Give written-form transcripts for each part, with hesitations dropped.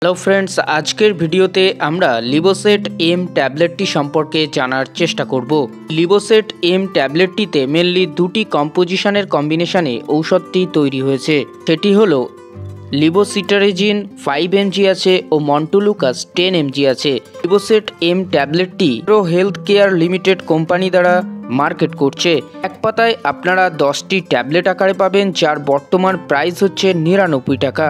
Hello friends, আজকের ভিডিওতে আমরা লিবোসেট এম ট্যাবলেটটি সম্পর্কে জানার চেষ্টা করব। লিবোসেট এম ট্যাবলেটটিতে মেনলি দুটি কম্পোজিশনের কম্বিনেশনে ঔষধটি তৈরি হয়েছে। সেটি হলো লিবোসিটারেজিন 5 mg আছে ও মন্টুলুকাস 10 mg আছে। লিবোসেট এম ট্যাবলেটটি pro health care limited company দ্বারা মার্কেট করছে। এক পাতায় আপনারা 10টি ট্যাবলেট আকারে পাবেন, যার বর্তমান প্রাইস হচ্ছে 99 টাকা।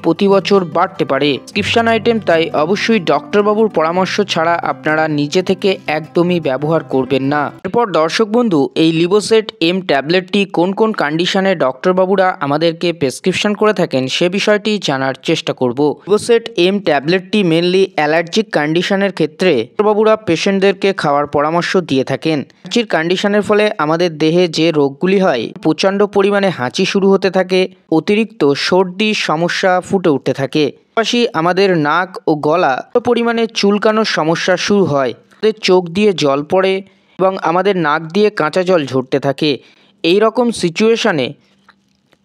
প্রতি বছর বাড়তে পারে প্রেসক্রিপশন আইটেম, তাই অবশ্যই ডক্টরবাবুর পরামর্শ ছাড়া আপনারা নিজে থেকে একদমই ব্যবহার করবেন না। এরপর দর্শক বন্ধু, এই লিবোসেট এম ট্যাবলেটটি কোন কোন কন্ডিশনে ডক্টরবাবুরা আমাদেরকে প্রেসক্রিপশন করে থাকেন সে বিষয়টি জানার চেষ্টা করব। লিবোসেট এম ট্যাবলেটটি মেনলি অ্যালার্জিক কন্ডিশনের ক্ষেত্রে ডক্টরবাবুরা পেশেন্টদেরকে খাওয়ার পরামর্শ দিয়ে থাকেন। অ্যালার্জির কন্ডিশনের ফলে আমাদের দেহে যে রোগগুলি হয়, প্রচণ্ড পরিমাণে হাঁচি শুরু হতে থাকে, অতিরিক্ত সর্দির সমস্যা ফুটে উঠতে থাকে, পাশাপাশি আমাদের নাক ও গলা পরিমাণে চুলকানোর সমস্যা শুরু হয়, আমাদের চোখ দিয়ে জল পড়ে এবং আমাদের নাক দিয়ে কাঁচা জল ঝরতে থাকে। এই রকম সিচুয়েশানে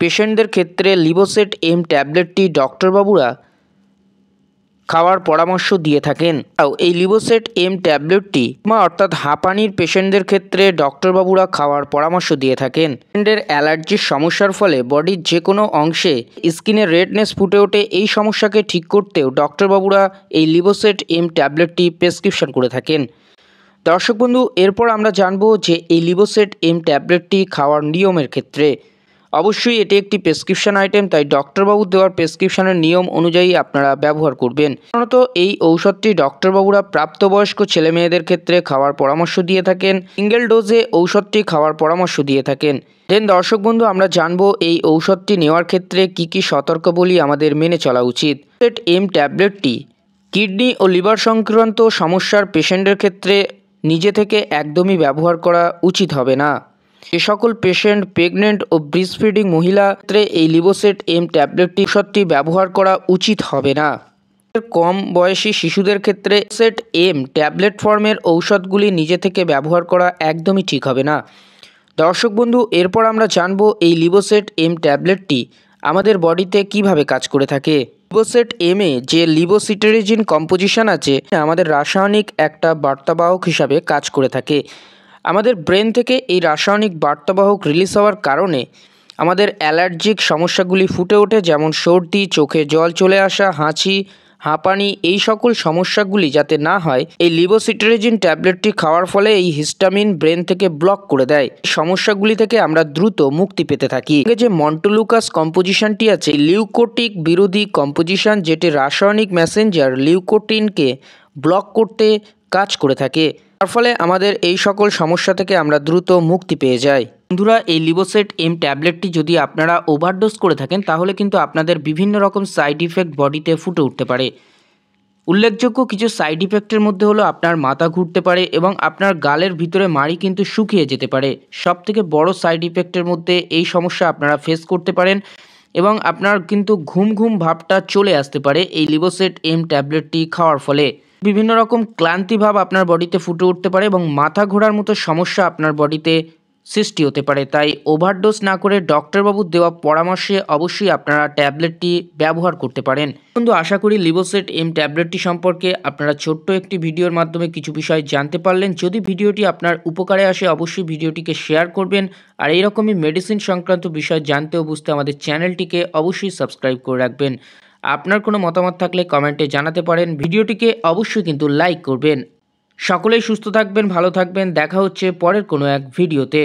পেশেন্টদের ক্ষেত্রে লিবোসেট এম ট্যাবলেটটি ডক্টরবাবুরা খাওয়ার পরামর্শ দিয়ে থাকেন। এই লিবোসেট এম ট্যাবলেটটি অর্থাৎ হাঁপানির পেশেন্টদের ক্ষেত্রে ডক্টরবাবুরা খাওয়ার পরামর্শ দিয়ে থাকেন। পেশেন্টের অ্যালার্জির সমস্যার ফলে বডির যে কোনো অংশে স্কিনের রেডনেস ফুটে ওঠে, এই সমস্যাকে ঠিক করতেও ডক্টরবাবুরা এই লিবোসেট এম ট্যাবলেটটি প্রেসক্রিপশন করে থাকেন। দর্শক বন্ধু, এরপর আমরা জানবো যে এই লিবোসেট এম ট্যাবলেটটি খাওয়ার নিয়মের ক্ষেত্রে অবশ্যই এটি একটি প্রেসক্রিপশন আইটেম, তাই ডক্টরবাবু দেওয়ার প্রেসক্রিপশনের নিয়ম অনুযায়ী আপনারা ব্যবহার করবেন। সাধারণত এই ঔষধটি ডক্টরবাবুরা প্রাপ্তবয়স্ক ছেলে মেয়েদের ক্ষেত্রে খাওয়ার পরামর্শ দিয়ে থাকেন। সিঙ্গেল ডোজে ঔষধটি খাওয়ার পরামর্শ দিয়ে থাকেন। দেন দর্শক বন্ধু, আমরা জানবো এই ঔষধটি নেওয়ার ক্ষেত্রে কি কি সতর্কাবলী আমাদের মেনে চলা উচিত। লিবোসেট এম ট্যাবলেটটি কিডনি ও লিভার সংক্রান্ত সমস্যার পেশেন্টের ক্ষেত্রে নিজে থেকে একদমই ব্যবহার করা উচিত হবে না। যে সকল পেশেন্ট প্রেগনেন্ট ও ব্রেস্টফিডিং মহিলা ক্ষেত্রে এই লিবোসেট এম ট্যাবলেটটি ঔষধটি ব্যবহার করা উচিত হবে না। কম বয়সী শিশুদের ক্ষেত্রে লিবোসেট এম ট্যাবলেট ফর্মের ঔষধগুলি নিজে থেকে ব্যবহার করা একদমই ঠিক হবে না। দর্শক বন্ধু, এরপর আমরা জানবো এই লিবোসেট এম ট্যাবলেটটি আমাদের বডিতে কিভাবে কাজ করে থাকে। লিবোসেট এমে যে লিবোসিটারেজিন কম্পোজিশন আছে, আমাদের রাসায়নিক একটা বার্তাবাহক হিসাবে কাজ করে থাকে। আমাদের ব্রেন থেকে এই রাসায়নিক বার্তাবাহক রিলিজ হওয়ার কারণে আমাদের অ্যালার্জিক সমস্যাগুলি ফুটে ওঠে, যেমন সর্দি, চোখে জল চলে আসা, হাঁচি, হাঁপানি, এই সকল সমস্যাগুলি যাতে না হয় এই লিবোসিটারেজিন ট্যাবলেটটি খাওয়ার ফলে এই হিস্টামিন ব্রেন থেকে ব্লক করে দেয়। এই সমস্যাগুলি থেকে আমরা দ্রুত মুক্তি পেতে থাকি। যে মন্টুলুকাস কম্পোজিশনটি আছে, লিউকোটিক বিরোধী কম্পোজিশন, যেটি রাসায়নিক মেসেঞ্জার লিউকোটিনকে ব্লক করতে কাজ করে থাকে। তার ফলে আমাদের এই সকল সমস্যা থেকে আমরা দ্রুত মুক্তি পেয়ে যাই। বন্ধুরা, এই লিবোসেট এম ট্যাবলেটটি যদি আপনারা ওভারডোজ করে থাকেন তাহলে কিন্তু আপনাদের বিভিন্ন রকম সাইড ইফেক্ট বডিতে ফুটে উঠতে পারে। উল্লেখযোগ্য কিছু সাইড ইফেক্টের মধ্যে হলো আপনার মাথা ঘুরতে পারে এবং আপনার গালের ভিতরে মাড়ি কিন্তু শুকিয়ে যেতে পারে। সবথেকে বড় সাইড ইফেক্টের মধ্যে এই সমস্যা আপনারা ফেস করতে পারেন এবং আপনার কিন্তু ঘুম ঘুম ভাবটা চলে আসতে পারে এই লিবোসেট এম ট্যাবলেটটি খাওয়ার ফলে। বিভিন্ন রকম ক্লান্তি ভাব আপনার বডিতে ফুটে উঠতে পারে এবং মাথা ঘোরার মতো সমস্যা আপনার বডিতে সৃষ্টি হতে পারে। তাই ওভারডোজ না করে ডক্টরবাবুর দেওয়া পরামর্শে অবশ্যই আপনারা ট্যাবলেটটি ব্যবহার করতে পারেন। কিন্তু আশা করি লিবোসেট এম ট্যাবলেটটি সম্পর্কে আপনারা ছোট্ট একটি ভিডিওর মাধ্যমে কিছু বিষয় জানতে পারলেন। যদি ভিডিওটি আপনার উপকারে আসে অবশ্যই ভিডিওটিকে শেয়ার করবেন, আর এইরকমই মেডিসিন সংক্রান্ত বিষয় জানতে ও বুঝতে আমাদের চ্যানেলটিকে অবশ্যই সাবস্ক্রাইব করে রাখবেন। আপনার কোনো মতামত থাকলে কমেন্টে জানাতে পারেন। ভিডিওটিকে অবশ্যই কিন্তু লাইক করবেন। সকলেই সুস্থ থাকবেন, ভালো থাকবেন। দেখা হচ্ছে পরের কোনো এক ভিডিওতে।